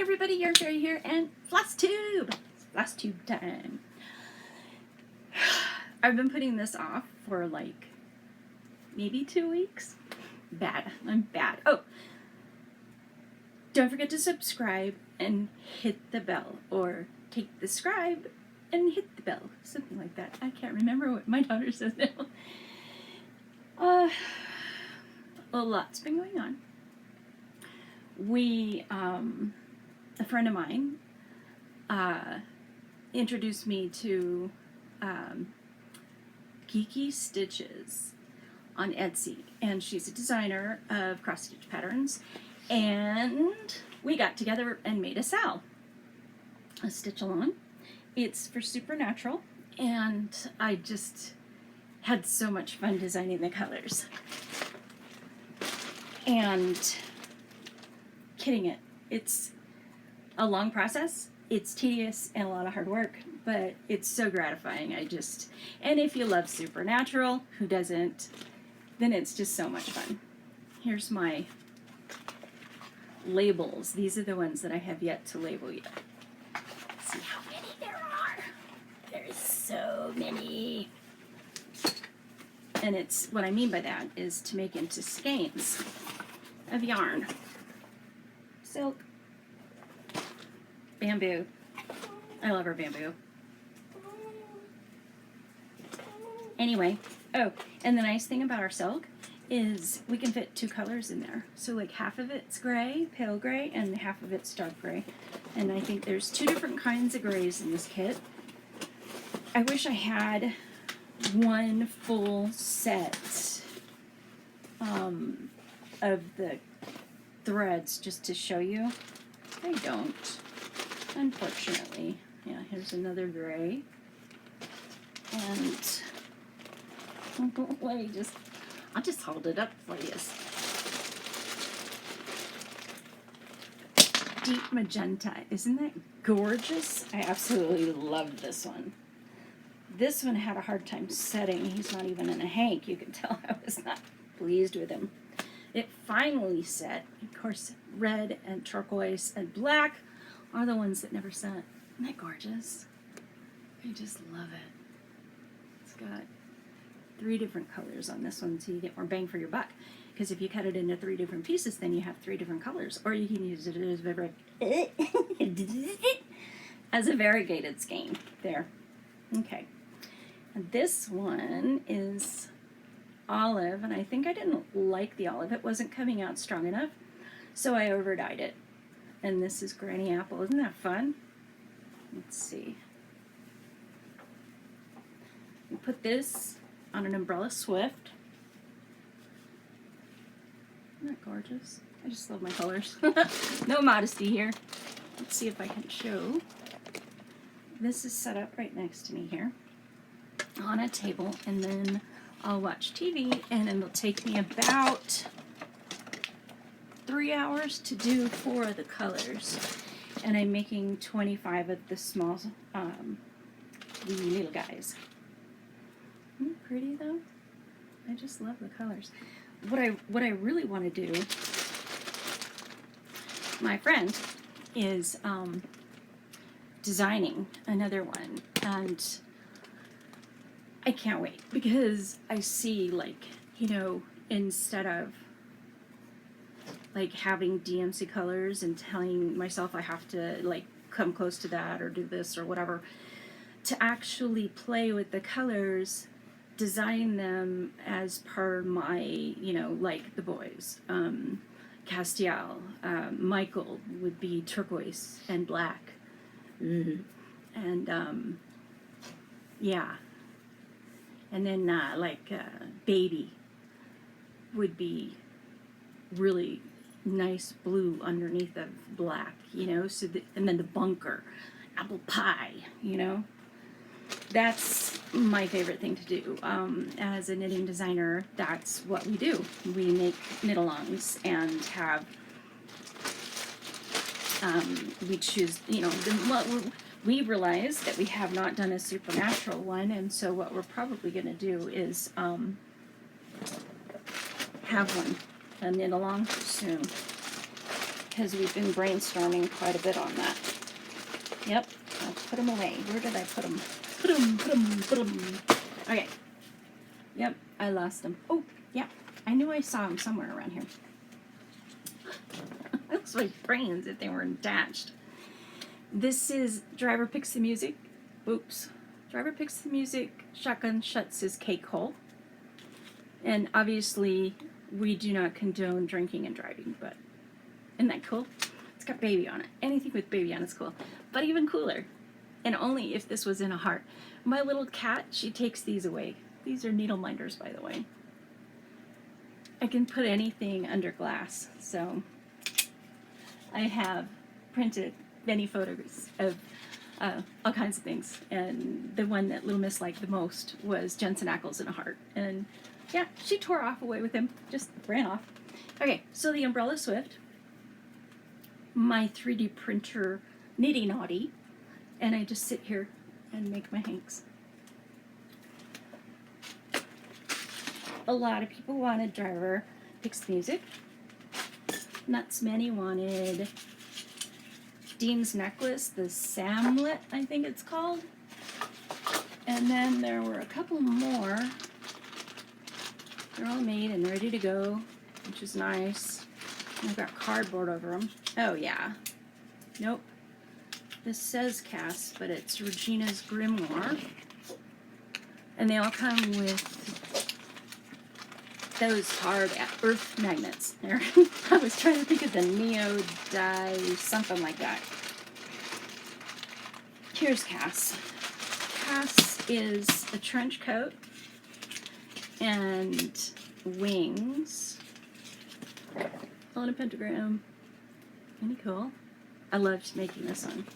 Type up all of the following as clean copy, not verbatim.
everybody, your Fairy here, and Floss Tube! Floss Tube time. I've been putting this off for like maybe 2 weeks. Bad. I'm bad. Oh, don't forget to subscribe and hit the bell, or take the scribe and hit the bell. Something like that. I can't remember what my daughter says now. A lot's been going on. A friend of mine introduced me to Geeky Stitches on Etsy, and she's a designer of cross-stitch patterns, and we got together and made a SAL, a stitch along. It's for Supernatural, and I just had so much fun designing the colors and kidding it. It's a long process, it's tedious and a lot of hard work, but it's so gratifying. And if you love Supernatural, who doesn't, then it's just so much fun. Here's my labels. These are the ones that I have yet to label yet. See how many there are. There's so many. And it's, what I mean by that is to make into skeins of yarn. Silk. Bamboo. I love our bamboo. Anyway, oh, and the nice thing about our silk is we can fit 2 colors in there. So like half of it's gray, pale gray, and half of it's dark gray. And I think there's 2 different kinds of grays in this kit. I wish I had one full set of the threads just to show you. I don't, unfortunately. Yeah, here's another gray. And I'll just hold it up for you. Deep magenta. Isn't that gorgeous? I absolutely love this one. This one had a hard time setting. He's not even in a hank. You can tell I was not pleased with him. It finally set. Of course, red and turquoise and black are the ones that never set. Isn't that gorgeous? I just love it. It's got 3 different colors on this one, so you get more bang for your buck. Because if you cut it into 3 different pieces, then you have 3 different colors. Or you can use it as a variegated skein. There. Okay. And this one is olive, and I think I didn't like the olive. It wasn't coming out strong enough, so I over-dyed it. And this is Granny Apple. Isn't that fun? Let's see. We put this on an umbrella swift. Isn't that gorgeous? I just love my colors. No modesty here. Let's see if I can show. This is set up right next to me here on a table, and then I'll watch TV, and it'll take me about 3 hours to do 4 of the colors. And I'm making 25 of the small, the little guys. Isn't it pretty though? I just love the colors. What I really want to do, my friend is designing another one, and I can't wait, because I see, like, you know, instead of like having DMC colors and telling myself I have to like come close to that or do this or whatever, to actually play with the colors, design them as per my, you know, like the boys. Castiel, Michael would be turquoise and black. And yeah. And then Baby would be really nice blue underneath of black, you know. So and then the bunker, apple pie, you know. That's my favorite thing to do. As a knitting designer, that's what we do. We make knit-alongs and have, we choose, you know, we realize that we have not done a Supernatural one, and so what we're probably going to do is have one, a knit-along soon. because we've been brainstorming quite a bit on that. Yep, I'll put them away. Where did I put them? Put them. Okay. Yep, I lost them. Oh, yeah, I knew I saw them somewhere around here. Looks like brains if they were attached. This is Driver Picks the Music. Oops. Driver Picks the Music, Shotgun Shuts His Cake Hole. And obviously, we do not condone drinking and driving, but isn't that cool? It's got baby on it. Anything with baby on it's cool. But even cooler, and only if this was in a heart. My little cat, she takes these away. These are needle minders, by the way. I can put anything under glass, so I have printed many photos of all kinds of things, and the one that Little Miss liked the most was Jensen Ackles in a heart, and yeah, she tore off away with him, just ran off. Okay, so the Umbrella Swift, my 3D printer Nitty Naughty, and I just sit here and make my hanks. A lot of people wanted Driver Picks the Music. Nuts Many wanted Dean's Necklace, the Samlet, I think it's called. And then there were a couple more. They're all made and ready to go, which is nice. And I've got cardboard over them. Oh, yeah. Nope. This says cast, but it's Regina's Grimoire. And they all come with those hard earth magnets there. I was trying to think of the Neo Dye, something like that. Here's Cass. Cass is a trench coat and wings on a pentagram. Isn't he cool? I loved making this one.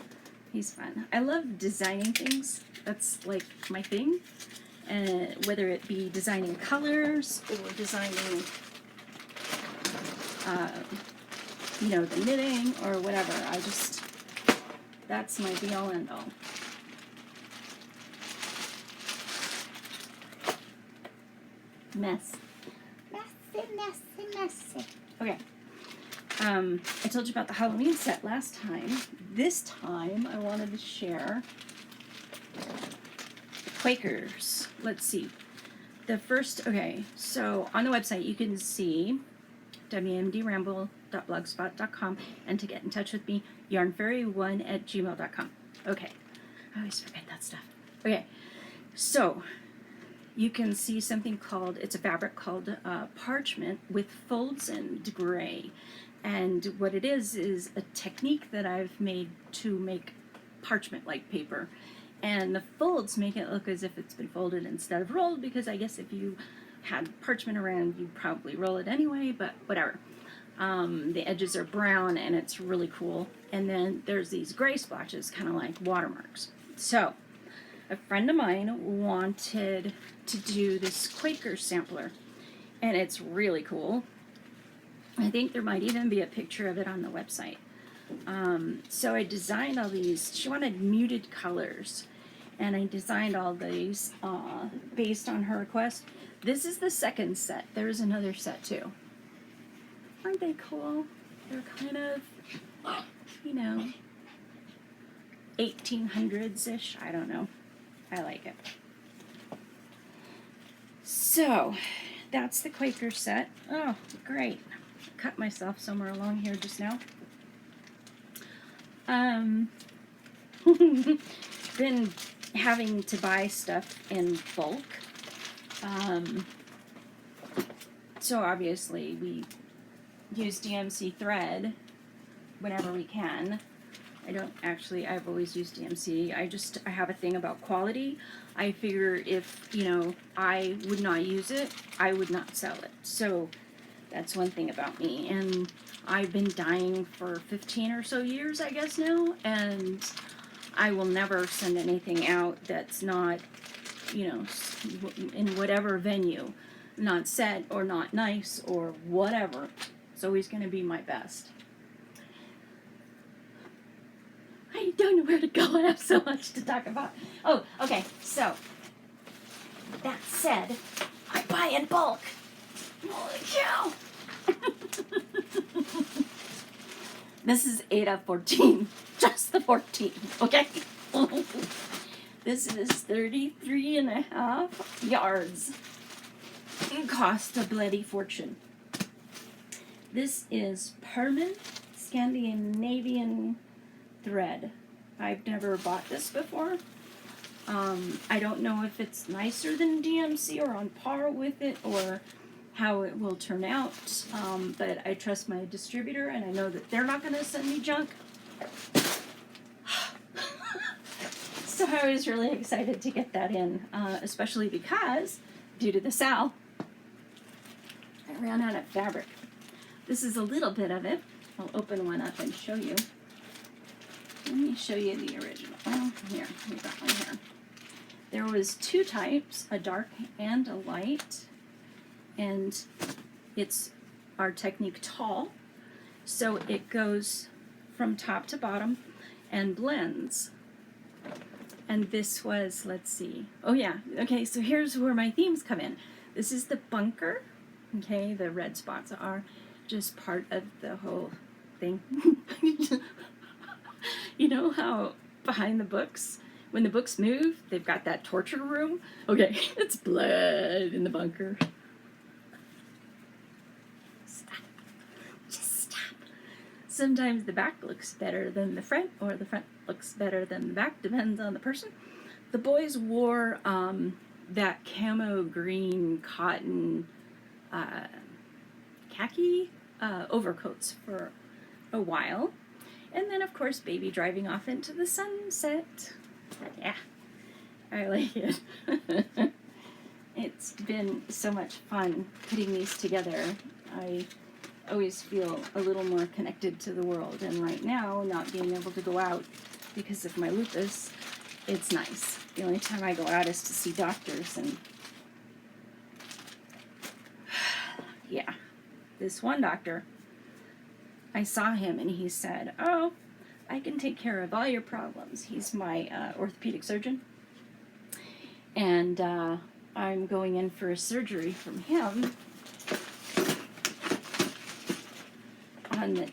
He's fun. I love designing things. That's like my thing. Whether it be designing colors or designing, you know, the knitting or whatever. That's my be-all end-all. Mess. Messy. Okay. I told you about the Halloween set last time. This time I wanted to share Quakers. Let's see. The first, okay, so on the website you can see wmdramble.blogspot.com, and to get in touch with me, yarnfairy1@gmail.com. Okay, I always forget that stuff. Okay, so you can see something called, it's a fabric called parchment with folds and gray. And what it is a technique that I've made to make parchment-like paper. And the folds make it look as if it's been folded instead of rolled, because I guess if you had parchment around, you'd probably roll it anyway, but whatever. The edges are brown, and it's really cool. And then there's these gray splotches, kind of like watermarks. So, a friend of mine wanted to do this Quaker sampler, and it's really cool. I think there might even be a picture of it on the website. So I designed all these. She wanted muted colors, and I designed all these based on her request. This is the second set. There's another set too. Aren't they cool? They're kind of, you know, 1800s-ish. I don't know. I like it. So that's the Quaker set. Oh, great. Cut myself somewhere along here just now. Been having to buy stuff in bulk. So obviously we use DMC thread whenever we can. I've always used DMC. I have a thing about quality. I figure if, you know, I would not use it, I would not sell it. So that's one thing about me. And I've been dyeing for 15 or so years, I guess now, and I will never send anything out that's not, you know, in whatever venue, not set or not nice or whatever. It's always going to be my best. I don't know where to go. I have so much to talk about. Oh, okay. So, that said, I buy in bulk. Holy cow! This is Aida 14, just the 14, okay? This is 33.5 yards. It cost a bloody fortune. This is permanent Scandinavian thread. I've never bought this before. I don't know if it's nicer than DMC or on par with it or how it will turn out, but I trust my distributor and I know that they're not going to send me junk. So I was really excited to get that in, especially because, due to the SAL, I ran out of fabric. This is a little bit of it. I'll open one up and show you. Let me show you the original. Oh, here, we got one here. There was two types, a dark and a light, and it's our technique tall, so it goes from top to bottom and blends. And this was, let's see, oh yeah, okay, so here's where my themes come in. This is the bunker, okay, the red spots are just part of the whole thing. You know how behind the books, when the books move, they've got that torture room? Okay, it's blood in the bunker. Stop. Just stop. Sometimes the back looks better than the front, or the front looks better than the back, depends on the person. The boys wore that camo green cotton khaki overcoats for a while. And then, of course, baby driving off into the sunset. Yeah, I like it. It's been so much fun putting these together. I always feel a little more connected to the world. And right now, not being able to go out because of my lupus, it's nice. The only time I go out is to see doctors. And yeah, this one doctor, I saw him and he said, oh, I can take care of all your problems. He's my orthopedic surgeon. And I'm going in for a surgery from him on the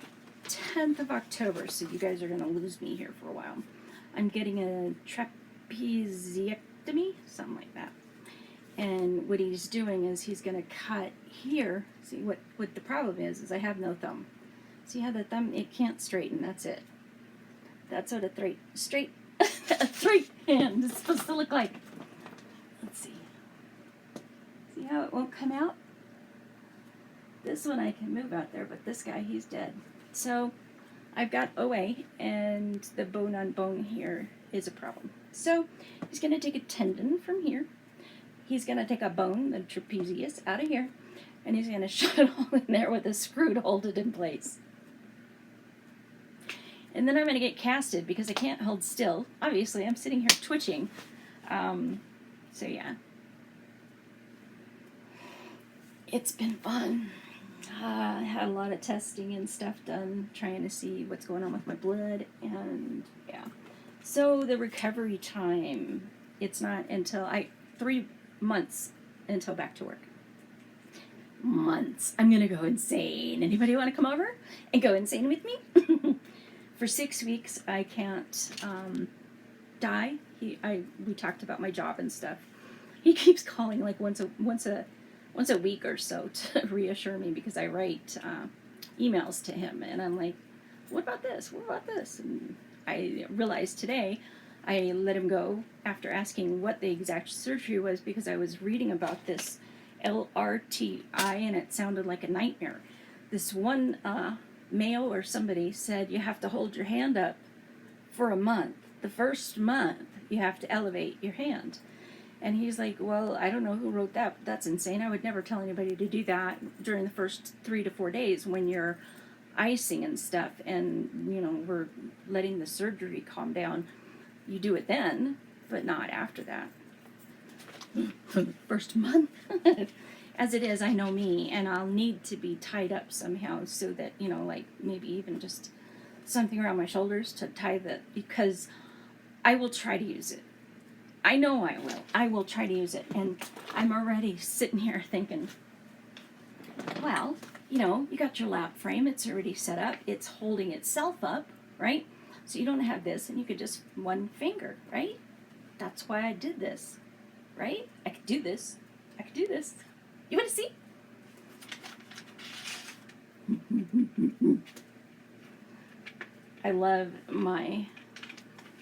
10th of October. So you guys are going to lose me here for a while. I'm getting a trapeziectomy, something like that. And what he's doing is he's going to cut here. See, what the problem is I have no thumb. See how the thumb, it can't straighten, that's it. That's what a straight hand is supposed to look like. Let's see. See how it won't come out? This one I can move out there, but this guy, he's dead. So I've got OA, and the bone on bone here is a problem. So he's going to take a tendon from here. He's going to take a bone, the trapezius, out of here, and he's going to shove it all in there with a screw to hold it in place. And then I'm going to get casted because I can't hold still. Obviously, I'm sitting here twitching. So yeah. It's been fun. I had a lot of testing and stuff done, trying to see what's going on with my blood, and yeah. So the recovery time, it's not until 3 months until back to work. Months. I'm going to go insane. Anybody want to come over and go insane with me? For 6 weeks, I can't die. We talked about my job and stuff. He keeps calling like once a week or so to reassure me because I write emails to him, and I'm like, what about this? What about this? And I realized today I let him go after asking what the exact surgery was because I was reading about this LRTI and it sounded like a nightmare. This one male or somebody said you have to hold your hand up for a month. The first month you have to elevate your hand. And he's like, well, I don't know who wrote that, but that's insane. I would never tell anybody to do that during the first 3 to 4 days when you're icing and stuff and, you know, we're letting the surgery calm down. You do it then, but not after that. First month. As it is, I know me, and I'll need to be tied up somehow so that, you know, like maybe even just something around my shoulders to tie because I will try to use it. I know I will. I will try to use it. And I'm already sitting here thinking, well, you know, you got your lap frame, it's already set up, it's holding itself up, right? So you don't have this, and you could just one finger, right? That's why I did this, right? I could do this. I could do this. You want to see? I love my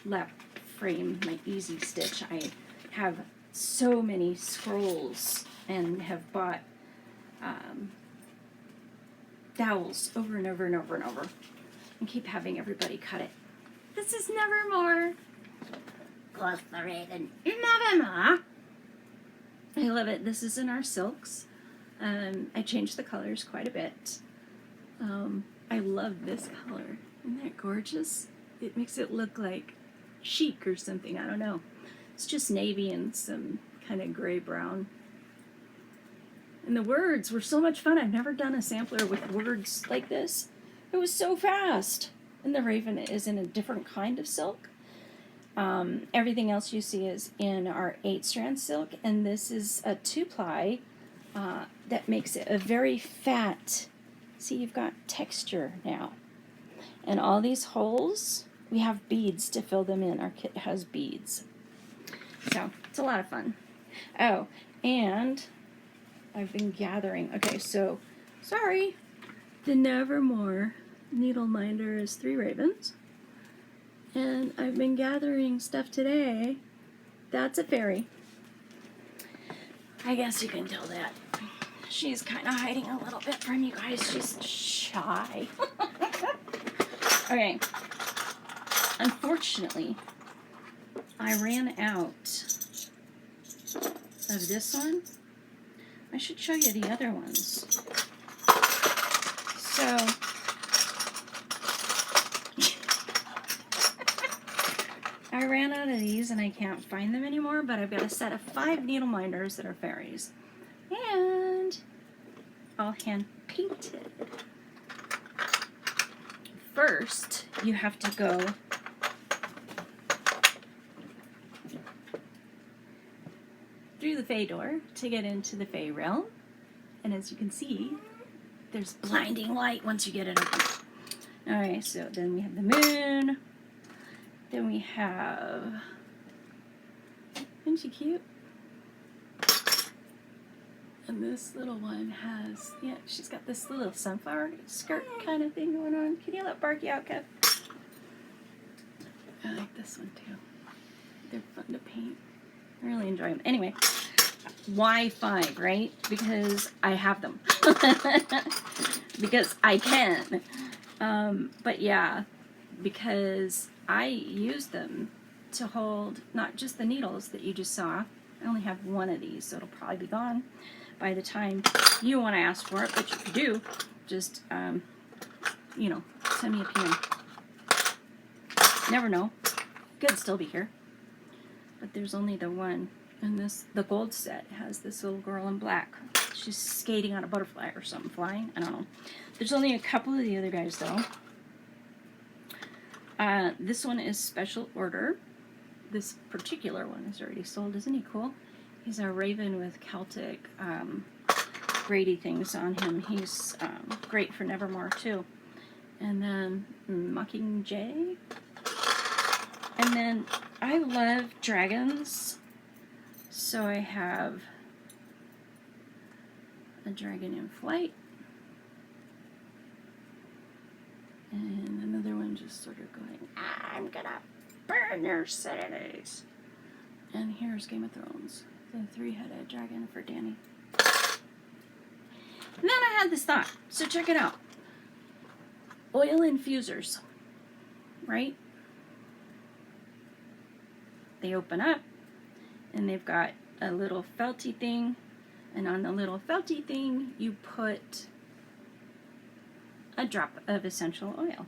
lap frame, my Easy Stitch. I have so many scrolls and have bought dowels over and over and over and over, and keep having everybody cut it. This is Nevermore. Goes the raven. Nevermore. I love it. This is in our silks. I changed the colors quite a bit. I love this color. Isn't that gorgeous? It makes it look like chic or something. I don't know. It's just navy and some kind of gray brown. And the words were so much fun. I've never done a sampler with words like this. It was so fast. And the raven is in a different kind of silk. Everything else you see is in our 8-strand silk, and this is a 2-ply that makes it a very fat. See, you've got texture now. And all these holes, we have beads to fill them in. Our kit has beads. So, it's a lot of fun. Oh, and I've been gathering. Okay, so, sorry. The Nevermore needle minder is 3 ravens. And I've been gathering stuff today. That's a fairy. I guess you can tell that. She's kind of hiding a little bit from you guys. She's shy. Okay. Unfortunately, I ran out of this one. I should show you the other ones. So, I ran out of these and I can't find them anymore, but I've got a set of 5 needle minders that are fairies. And all hand painted. First, you have to go through the Fae door to get into the Fae realm. And as you can see, there's blinding light once you get it open. Alright, so then we have the moon. Then we have, isn't she cute? And this little one has, yeah, she's got this little sunflower skirt kind of thing going on. Can you let Barky out, Kev? I like this one too. They're fun to paint. I really enjoy them. Anyway, why 5, right? Because I have them. Because I can. But yeah, because I use them to hold not just the needles that you just saw. I only have 1 of these, so it'll probably be gone by the time you want to ask for it. But if you do, just, you know, send me a PM. Never know. Could still be here. But there's only the 1. And this, the gold set has this little girl in black. She's skating on a butterfly or something, flying. I don't know. There's only a couple of the other guys, though. This one is special order. This particular one is already sold. Isn't he cool? He's a raven with Celtic Grady things on him. He's great for Nevermore, too. And then Mockingjay. And then I love dragons. So I have a dragon in flight. And another one just sort of going, I'm gonna burn your cities. And here's Game of Thrones, the 3-headed dragon for Danny. And then I had this thought, so check it out. Oil infusers, right? They open up, and they've got a little felty thing, and on the little felty thing, you put a drop of essential oil.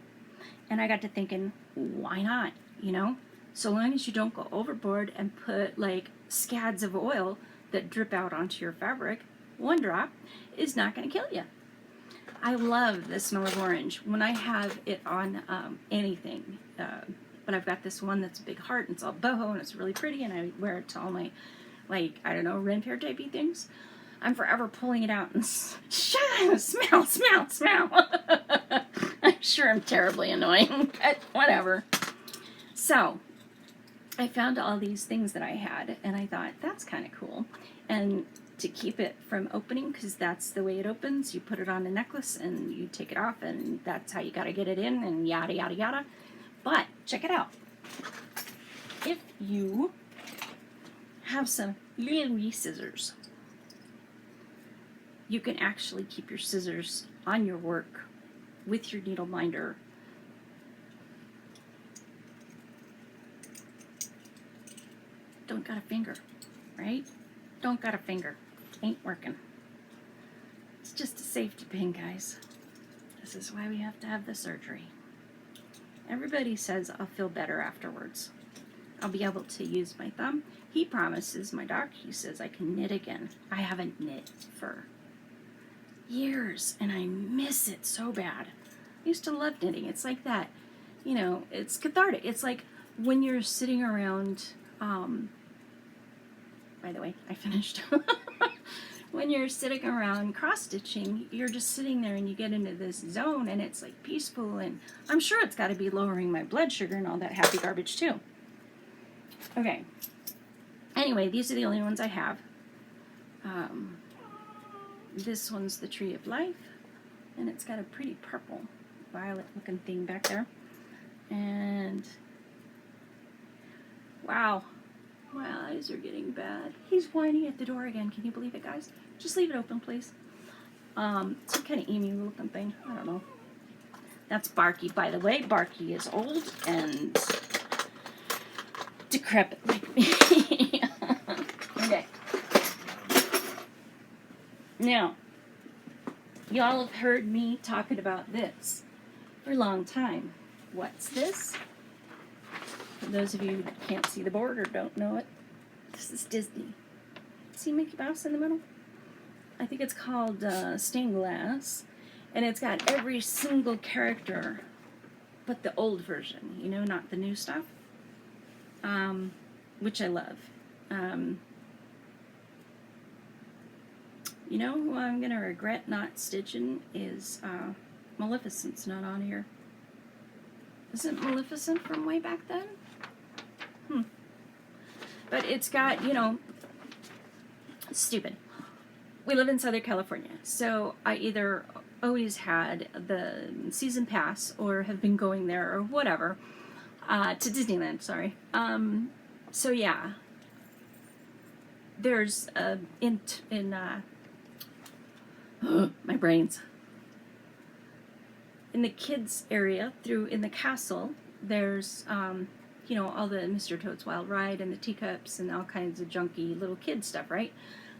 And I got to thinking, why not, you know? So long as you don't go overboard and put like scads of oil that drip out onto your fabric, 1 drop is not going to kill you. I love the smell of orange when I have it on anything. But I've got this one that's a big heart, and it's all boho, and it's really pretty, and I wear it to all my, like, I don't know, red hair typey things. I'm forever pulling it out and smell. I'm sure I'm terribly annoying, but whatever. So I found all these things that I had, and I thought, that's kind of cool. And to keep it from opening, because that's the way it opens, you put it on a necklace and you take it off, and that's how you got to get it in, and yada, yada, yada. But check it out. If you have some little wee scissors, you can actually keep your scissors on your work with your needle minder. Don't got a finger, right? Don't got a finger. Ain't working. It's just a safety pin, guys. This is why we have to have the surgery. Everybody says I'll feel better afterwards. I'll be able to use my thumb. He promises, my doc, he says I can knit again. I haven't knit for years, and I miss it so bad. I used to love knitting. It's like that, you know, it's cathartic. It's like when you're sitting around, by the way, I finished. When you're sitting around cross-stitching, you're just sitting there and you get into this zone, and it's like peaceful, and I'm sure it's got to be lowering my blood sugar and all that happy garbage too. Okay. Anyway, these are the only ones I have. This one's the Tree of Life, and it's got a pretty purple violet looking thing back there. And wow, my eyes are getting bad. He's whining at the door again. Can you believe it, guys? Just leave it open, please. Some kind of emu looking thing. I don't know. That's Barky, by the way. Barky is old and decrepit like me. Okay. Now, y'all have heard me talking about this for a long time. What's this? For those of you that can't see the board or don't know it, this is Disney. See Mickey Mouse in the middle? I think it's called Stained Glass, and it's got every single character but the old version, you know, not the new stuff, which I love. You know who I'm going to regret not stitching is Maleficent's not on here. Isn't Maleficent from way back then? But it's got, you know, stupid. We live in Southern California, so I either always had the season pass or have been going there or whatever, to Disneyland, sorry. So yeah, there's, my brains. In the kids area, in the castle, there's, you know, all the Mr. Toad's Wild Ride and the teacups and all kinds of junky little kid stuff, right?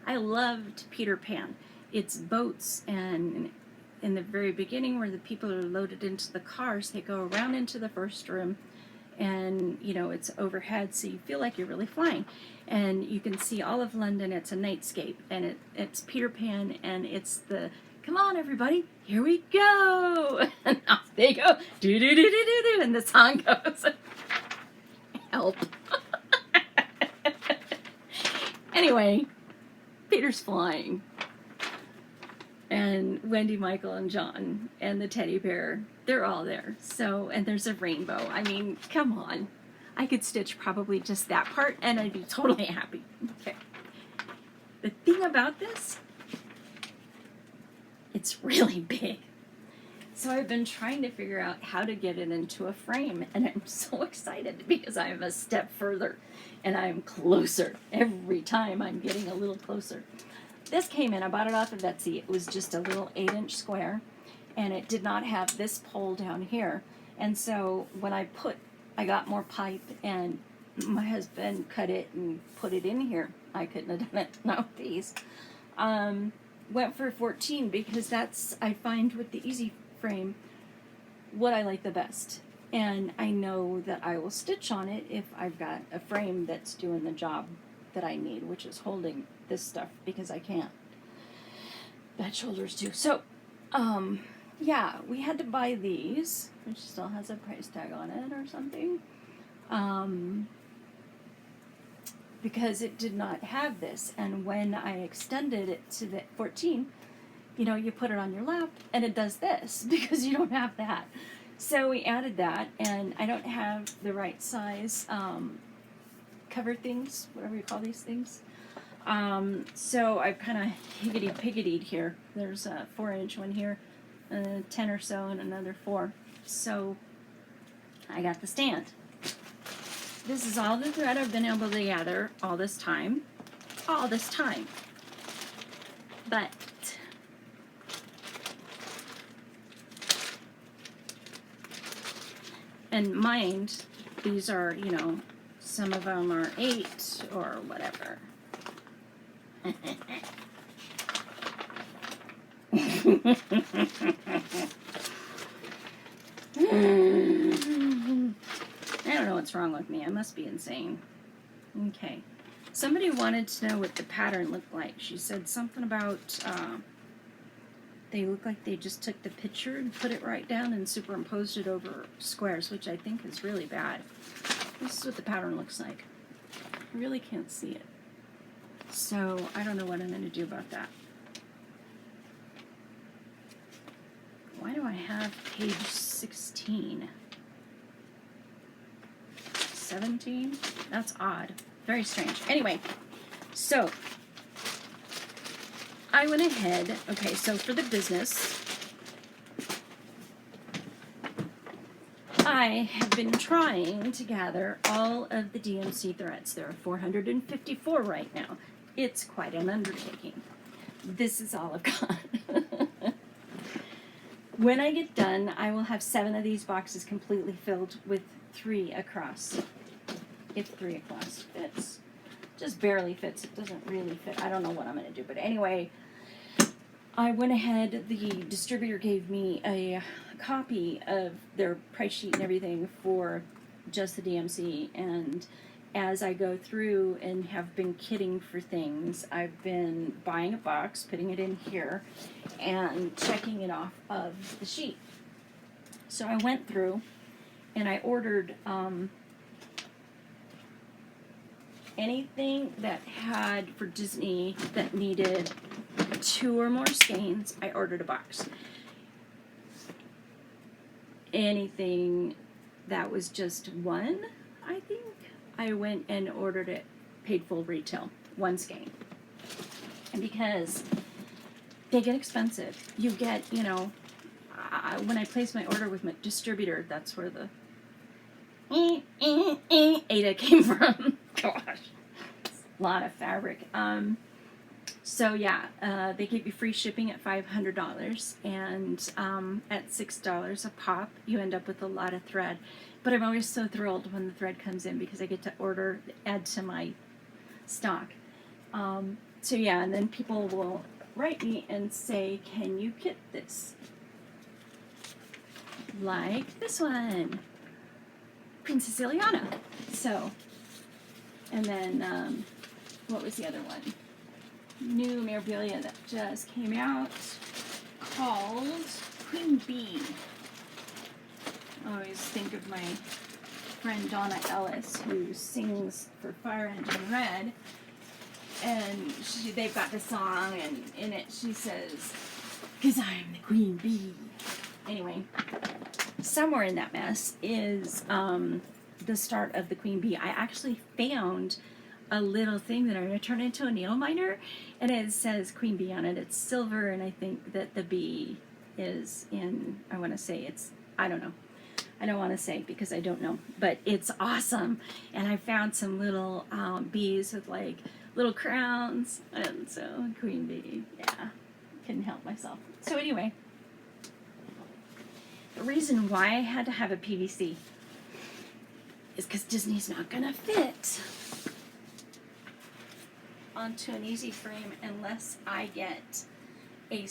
I loved Peter Pan. It's boats, and in the very beginning where the people are loaded into the cars, they go around into the first room, and, you know, it's overhead, so you feel like you're really flying. And you can see all of London. It's a nightscape, and it's Peter Pan, and it's the, come on everybody, here we go! And off they go, do-do-do-do-do-do, and the song goes. Help. Anyway, Peter's flying, and Wendy, Michael, and John, and the teddy bear, they're all there. So, and there's a rainbow. I mean, come on. I could stitch probably just that part, and I'd be totally happy. Okay. The thing about this, it's really big. So I've been trying to figure out how to get it into a frame, and I'm so excited because I'm a step further, and I'm closer. Every time I'm getting a little closer. This came in, I bought it off of Etsy. It was just a little 8-inch square, and it did not have this pole down here. And so when I got more pipe, and my husband cut it and put it in here. I couldn't have done it without these. Went for 14 because that's, I find with the easy frame, what I like the best. And I know that I will stitch on it if I've got a frame that's doing the job that I need, which is holding this stuff, because I can't. Bad shoulders too. So, yeah, we had to buy these, which still has a price tag on it or something. because it did not have this. And when I extended it to the 14, you know, you put it on your lap and it does this because you don't have that. So we added that, and I don't have the right size cover things, whatever you call these things. So I've kind of higgity-piggitied here. There's a 4-inch one here, 10 or so, and another 4. So I got the stand. This is all the thread I've been able to gather all this time. All this time. But and mind, these are, you know, some of them are 8 or whatever. I don't know what's wrong with me. I must be insane. Okay. Somebody wanted to know what the pattern looked like. She said something about they look like they just took the picture and put it right down and superimposed it over squares, which I think is really bad. This is what the pattern looks like. I really can't see it. So I don't know what I'm going to do about that. Why do I have page 16? 17? That's odd. Very strange. Anyway, so I went ahead. Okay, so for the business, I have been trying to gather all of the DMC threads. There are 454 right now. It's quite an undertaking. This is all I've got. When I get done, I will have 7 of these boxes completely filled with 3 across. If 3 across fits. Just barely fits. It doesn't really fit. I don't know what I'm going to do. But anyway, I went ahead. The distributor gave me a copy of their price sheet and everything for just the DMC. And as I go through and have been kitting for things, I've been buying a box, putting it in here, and checking it off of the sheet. So I went through and I ordered anything that had for Disney that needed 2 or more skeins. I ordered a box. Anything that was just 1, I think, I went and ordered it, paid full retail, 1 skein. And because they get expensive, you get, you know, when I placed my order with my distributor, that's where the Aida came from. Gosh, a lot of fabric. So yeah, they give you free shipping at $500, and at $6 a pop, you end up with a lot of thread. But I'm always so thrilled when the thread comes in because I get to order, add to my stock. So yeah, and then people will write me and say, can you kit this? Like this one, Princess Ileana. So, and then, what was the other one? New memorabilia that just came out called Queen Bee. I always think of my friend Donna Ellis, who sings for Fire Engine Red, and they've got the song, and in it she says, "'Cause I'm the Queen Bee." Anyway, somewhere in that mess is the start of the Queen Bee. I actually found a little thing that I'm going to turn into a needle miner, and it says Queen Bee on it. It's silver, and I think that the bee is in, I want to say it's, I don't know. I don't want to say because I don't know, but it's awesome. And I found some little bees with like little crowns, and so Queen Bee, yeah, couldn't help myself. So anyway, the reason why I had to have a PVC is because Disney's not going to fit onto an easy frame unless I get a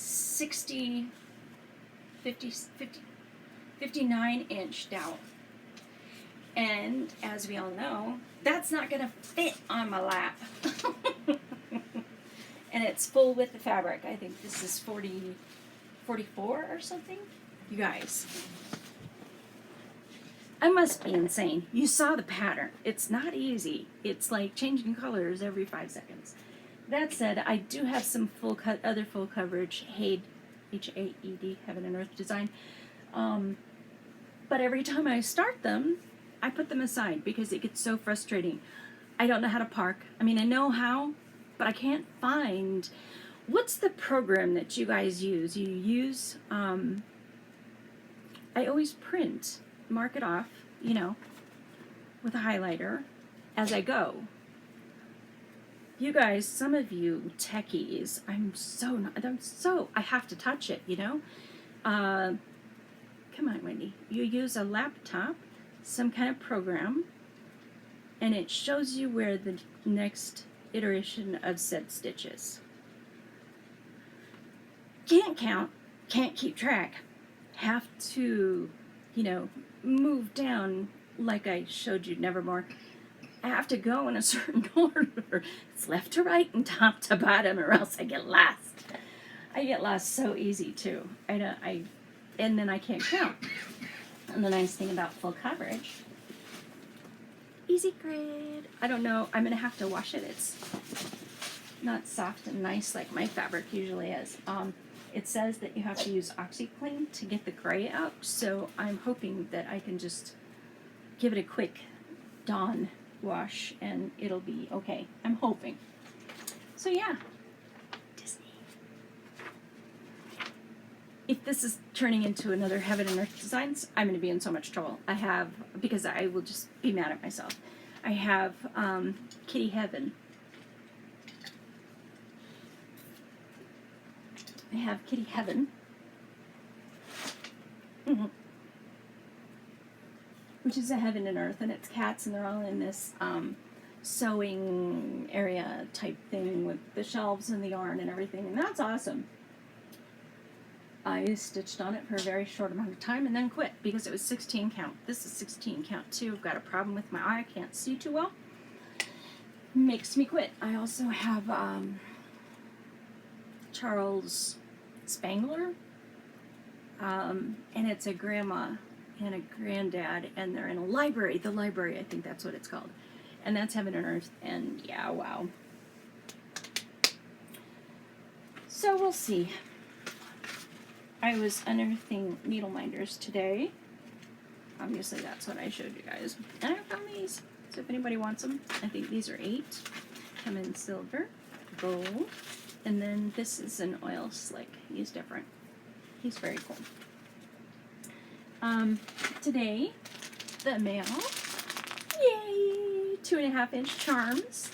59-inch dowel. And as we all know, that's not going to fit on my lap. And it's full width of fabric. I think this is 44 or something. You guys, I must be insane. You saw the pattern. It's not easy. It's like changing colors every 5 seconds. That said, I do have some other full coverage H-A-E-D, Heaven and Earth design. But every time I start them, I put them aside because it gets so frustrating. I don't know how to park. I mean, I know how, but I can't find. What's the program that you guys use? You use, I always print, mark it off, you know, with a highlighter as I go. You guys, some of you techies, I have to touch it, you know? Come on, Wendy. You use a laptop, some kind of program, and it shows you where the next iteration of said stitch is. Can't count, can't keep track. Have to, you know, move down like I showed you Nevermore. I have to go in a certain order. It's left to right and top to bottom, or else I get lost. I get lost so easy too. And then I can't count. And the nice thing about full coverage, easy grid. I don't know. I'm gonna have to wash it. It's not soft and nice like my fabric usually is. It says that you have to use OxyClean to get the gray out, so I'm hoping that I can just give it a quick Dawn wash and it'll be okay. I'm hoping. So yeah, Disney. If this is turning into another Heaven and Earth Designs, I'm going to be in so much trouble. Because I will just be mad at myself. I have Kitty Heaven. I have Kitty Heaven. Which is a Heaven and Earth, and it's cats, and they're all in this sewing area type thing with the shelves and the yarn and everything, and that's awesome. I stitched on it for a very short amount of time and then quit because it was 16 count. This is 16 count too. I've got a problem with my eye. I can't see too well. Makes me quit. I also have Charles Spangler, and it's a grandma and a granddad, and they're in a library. The library, I think that's what it's called. And that's Heaven and Earth, and yeah, wow. So we'll see. I was unearthing needle minders today. Obviously, that's what I showed you guys. And I found these. So if anybody wants them, I think these are 8. Come in silver, gold, and then this is an oil slick. He's different. He's very cool. Today, the mail. Yay! 2.5-inch charms.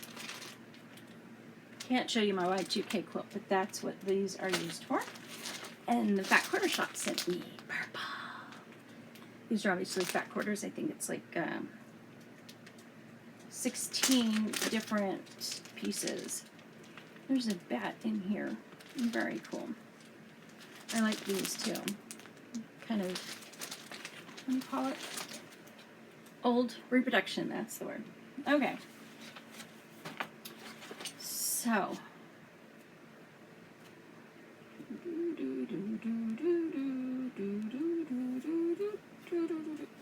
Can't show you my Y2K quilt, but that's what these are used for. And the Fat Quarter Shop sent me purple. These are obviously fat quarters. I think it's like 16 different pieces. There's a bat in here. Very cool. I like these too. Kind of, what do you call it? Old reproduction, that's the word. Okay. So.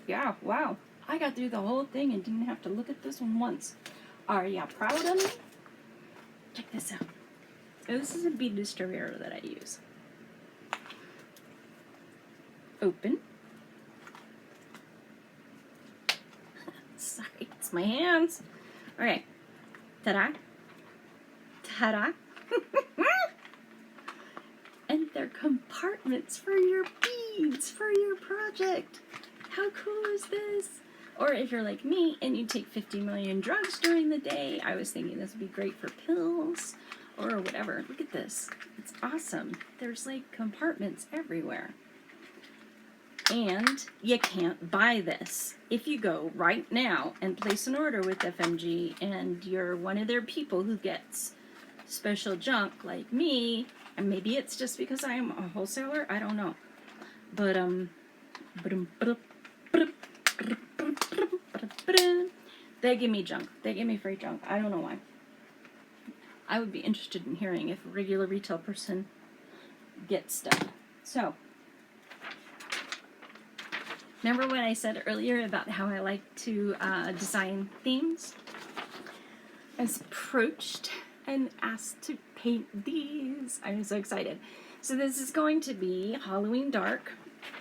Yeah, wow. I got through the whole thing and didn't have to look at this one once. Are ya proud of me? Check this out. This is a beaded strawberry that I use. Open. Sorry, it's my hands. Okay. Ta-da. Ta-da. And they're compartments for your beads, for your project. How cool is this? Or if you're like me and you take 50 million drugs during the day, I was thinking this would be great for pills or whatever. Look at this. It's awesome. There's like compartments everywhere. And you can't buy this. If you go right now and place an order with FMG and you're one of their people who gets special junk like me, and maybe it's just because I'm a wholesaler, I don't know. But they give me junk. They give me free junk. I don't know why. I would be interested in hearing if a regular retail person gets stuff. So, Remember when I said earlier about how I like to design themes? I was approached and asked to paint these. I'm so excited. So this is going to be Halloween Dark.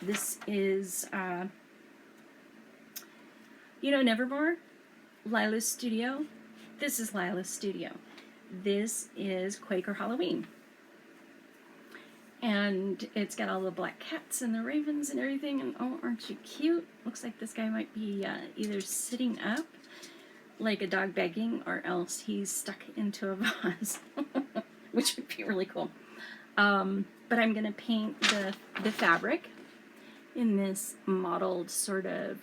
This is, you know, Nevermore, Lila's studio. This is Lila's studio. This is Quaker Halloween. And it's got all the black cats and the ravens and everything. And oh, aren't you cute? Looks like this guy might be either sitting up like a dog begging, or else he's stuck into a vase, which would be really cool. But I'm going to paint the fabric in this mottled sort of,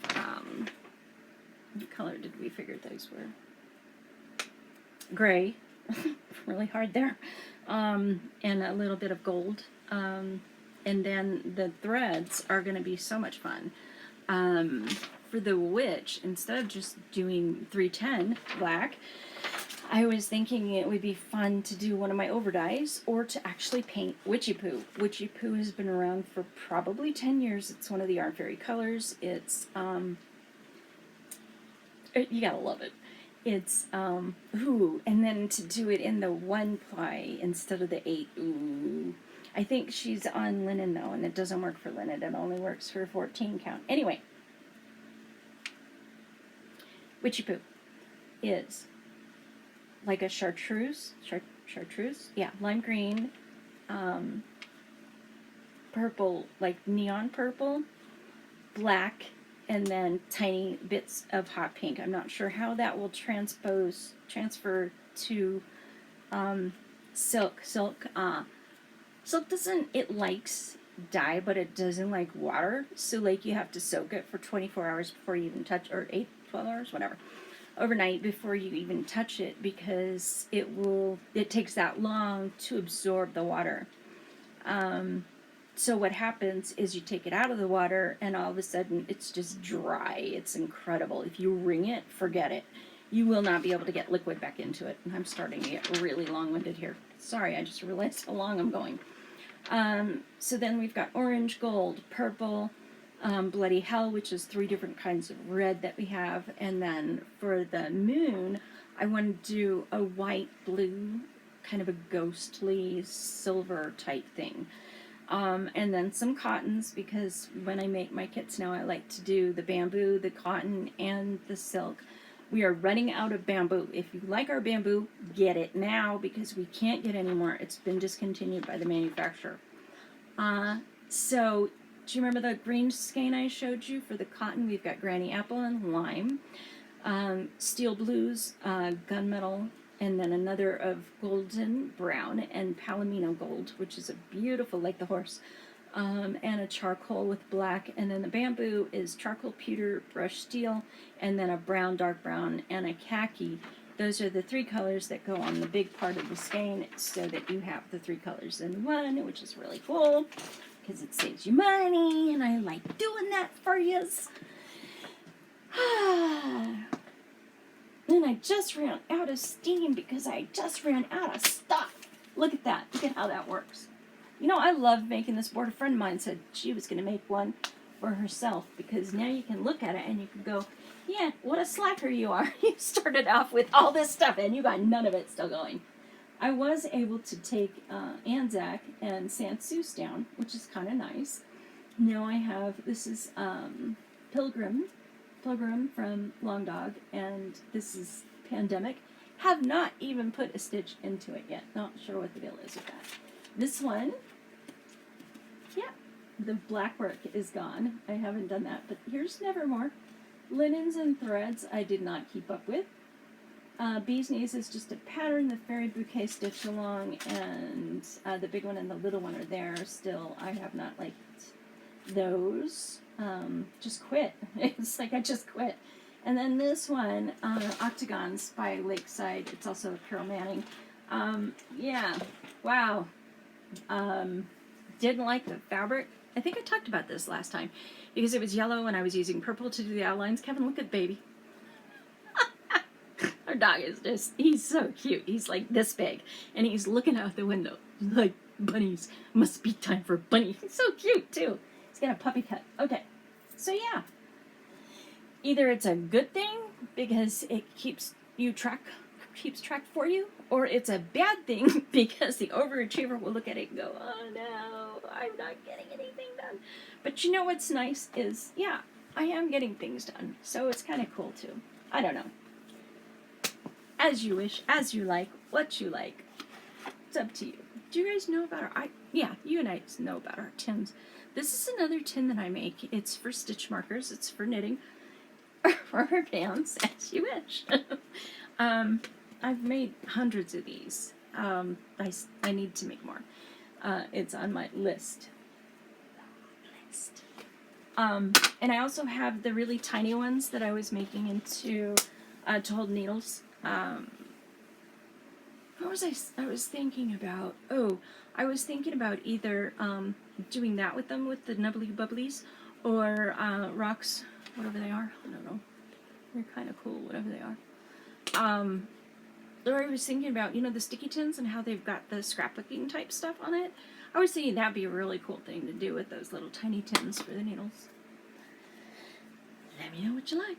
what color did we figure those were? Gray. Really hard there. And a little bit of gold. And then the threads are going to be so much fun. For the witch, instead of just doing 310 black, I was thinking it would be fun to do one of my overdyes or to actually paint Witchy Poo. Witchy Poo has been around for probably 10 years. It's one of the Yarn Fairy colors. It's, you gotta love it. It's, ooh, and then to do it in the 1 ply instead of the 8, ooh. I think she's on linen though, and it doesn't work for linen. It only works for 14 count. Anyway, Witchy Poo is like a chartreuse, yeah, lime green, purple, like neon purple, black, and then tiny bits of hot pink. I'm not sure how that will transfer to silk. Silk doesn't, it likes dye, but it doesn't like water. So like you have to soak it for 24 hours before you even touch, or 12 hours, whatever, overnight before you even touch it, because it takes that long to absorb the water. So what happens is you take it out of the water and all of a sudden it's just dry. It's incredible. If you wring it, forget it. You will not be able to get liquid back into it. And I'm starting to get really long-winded here. Sorry, I just realized how long I'm going. So then we've got orange, gold, purple, bloody hell, which is 3 different kinds of red that we have. And then for the moon, I want to do a white, blue, kind of a ghostly silver type thing. And then some cottons, because when I make my kits now, I like to do the bamboo, the cotton, and the silk. We are running out of bamboo. If you like our bamboo, get it now, because we can't get any more. It's been discontinued by the manufacturer. So, do you remember the green skein I showed you for the cotton? We've got Granny Apple and Lime, Steel Blues, Gunmetal, and then another of Golden Brown and Palomino Gold, which is a beautiful, like the horse, and a charcoal with black. And then the bamboo is charcoal, pewter, brushed steel, and then a brown, dark brown, and a khaki. Those are the 3 colors that go on the big part of the skein, so that you have the 3 colors in one, which is really cool, because it saves you money, and I like doing that for yous. And I just ran out of steam because I just ran out of stuff. Look at that. Look at how that works. You know, I love making this board. A friend of mine said she was going to make one for herself, because now you can look at it and you can go, yeah, what a slacker you are. You started off with all this stuff and you got none of it still going. I was able to take Anzac and Sans Souci down, which is kind of nice. Now I have, this is Pilgrim from Long Dog, and this is Pandemic. Have not even put a stitch into it yet. Not sure what the deal is with that. This one, yeah, the black work is gone. I haven't done that, but here's Nevermore. Linens and threads I did not keep up with. Bee's Knees is just a pattern, the fairy bouquet stitched along, and the big one and the little one are there still. I have not liked those. Just quit. It's like I just quit. And then this one, Octagons by Lakeside. It's also Carol Manning. Yeah, wow. Didn't like the fabric. I think I talked about this last time, because it was yellow and I was using purple to do the outlines. Kevin, look at baby. Our dog is just, he's so cute. He's like this big, and he's looking out the window like, bunnies, must be time for bunny. He's so cute too. He's got a puppy cut. Okay, So yeah, either it's a good thing because it keeps track for you, or it's a bad thing because the overachiever will look at it and go, oh no, I'm not getting anything done. But you know what's nice is, yeah, I am getting things done. So it's kind of cool too. I don't know. As you wish, as you like, what you like. It's up to you. Do you guys know about yeah, you and I know about our tins. This is another tin that I make. It's for stitch markers. It's for knitting. For her bands, as you wish. I've made hundreds of these. I need to make more. It's on my list. And I also have the really tiny ones that I was making into to hold needles. What was I was thinking about? Oh, I was thinking about either doing that with them with the nubbly bubblies, or rocks, whatever they are. I don't know. They're kind of cool, whatever they are. Or I was thinking about, you know, the sticky tins and how they've got the scrapbooking type stuff on it. I was thinking that'd be a really cool thing to do with those little tiny tins for the needles. Let me know what you like.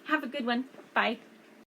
Have a good one. Bye.